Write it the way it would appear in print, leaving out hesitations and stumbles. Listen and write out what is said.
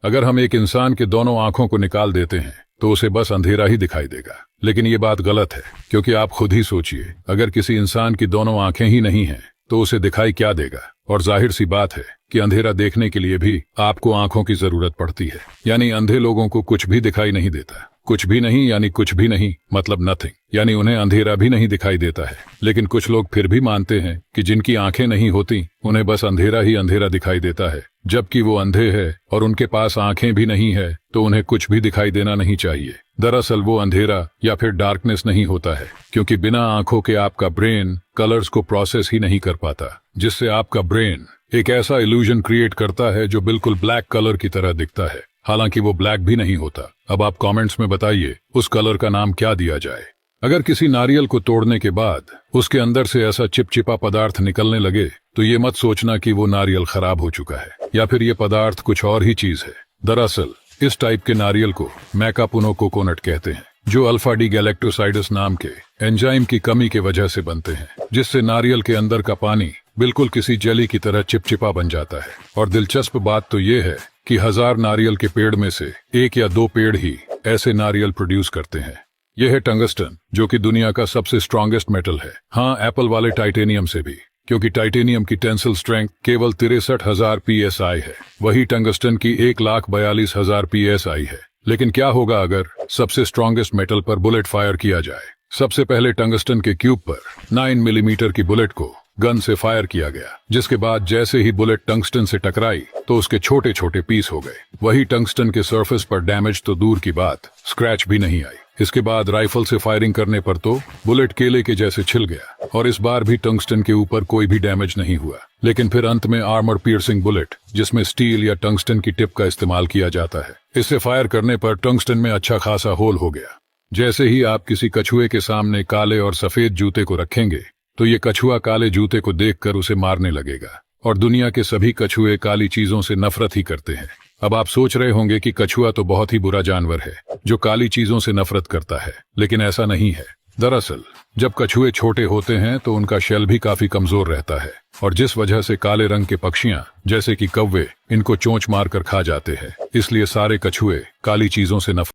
अगर हम एक इंसान के दोनों आंखों को निकाल देते हैं तो उसे बस अंधेरा ही दिखाई देगा। लेकिन ये बात गलत है, क्योंकि आप खुद ही सोचिए, अगर किसी इंसान की दोनों आंखें ही नहीं हैं तो उसे दिखाई क्या देगा। और जाहिर सी बात है कि अंधेरा देखने के लिए भी आपको आंखों की जरूरत पड़ती है। यानी अंधे लोगों को कुछ भी दिखाई नहीं देता। कुछ भी नहीं यानी कुछ भी नहीं मतलब नथिंग, यानी उन्हें अंधेरा भी नहीं दिखाई देता है। लेकिन कुछ लोग फिर भी मानते हैं कि जिनकी आंखें नहीं होती उन्हें बस अंधेरा ही अंधेरा दिखाई देता है, जबकि वो अंधे हैं और उनके पास आंखें भी नहीं है तो उन्हें कुछ भी दिखाई देना नहीं चाहिए। दरअसल वो अंधेरा या फिर डार्कनेस नहीं होता है, क्योंकि बिना आंखों के आपका ब्रेन कलर्स को प्रोसेस ही नहीं कर पाता, जिससे आपका ब्रेन एक ऐसा इल्यूजन क्रिएट करता है जो बिल्कुल ब्लैक कलर की तरह दिखता है, हालांकि वो ब्लैक भी नहीं होता। अब आप कमेंट्स में बताइए उस कलर का नाम क्या दिया जाए। अगर किसी नारियल को तोड़ने के बाद उसके अंदर से ऐसा चिपचिपा पदार्थ निकलने लगे तो ये मत सोचना कि वो नारियल खराब हो चुका है या फिर ये पदार्थ कुछ और ही चीज है। दरअसल इस टाइप के नारियल को मैकापुनो कोकोनट कहते हैं, जो अल्फा डी गैलेक्टोसाइडस नाम के एंजाइम की कमी के वजह से बनते हैं, जिससे नारियल के अंदर का पानी बिल्कुल किसी जेली की तरह चिपचिपा बन जाता है। और दिलचस्प बात तो ये है कि 1000 नारियल के पेड़ में से 1 या 2 पेड़ ही ऐसे नारियल प्रोड्यूस करते हैं। यह है टंगस्टन, जो कि दुनिया का सबसे स्ट्रॉन्गेस्ट मेटल है। हाँ, एप्पल वाले टाइटेनियम से भी, क्योंकि टाइटेनियम की टेंसिल स्ट्रेंथ केवल 63,000 psi है, वही टंगस्टन की 1,42,000 psi है। लेकिन क्या होगा अगर सबसे स्ट्रॉन्गेस्ट मेटल पर बुलेट फायर किया जाए? सबसे पहले टंगस्टन के क्यूब पर 9 मिलीमीटर की बुलेट को गन से फायर किया गया, जिसके बाद जैसे ही बुलेट टंगस्टन से टकराई तो उसके छोटे छोटे पीस हो गए। वही टंगस्टन के सरफेस पर डैमेज तो दूर की बात, स्क्रैच भी नहीं आई। इसके बाद राइफल से फायरिंग करने पर तो बुलेट केले के जैसे छिल गया, और इस बार भी टंगस्टन के ऊपर कोई भी डैमेज नहीं हुआ। लेकिन फिर अंत में आर्मर पियर्सिंग बुलेट, जिसमें स्टील या टंगस्टन की टिप का इस्तेमाल किया जाता है, इससे फायर करने पर टंगस्टन में अच्छा खासा होल हो गया। जैसे ही आप किसी कछुए के सामने काले और सफेद जूते को रखेंगे तो ये कछुआ काले जूते को देखकर उसे मारने लगेगा। और दुनिया के सभी कछुए काली चीजों से नफरत ही करते हैं। अब आप सोच रहे होंगे कि कछुआ तो बहुत ही बुरा जानवर है जो काली चीजों से नफरत करता है, लेकिन ऐसा नहीं है। दरअसल जब कछुए छोटे होते हैं तो उनका शेल भी काफी कमजोर रहता है, और जिस वजह से काले रंग के पक्षियां जैसे कि कौवे इनको चोंच मारकर खा जाते हैं। इसलिए सारे कछुए काली चीजों से नफरत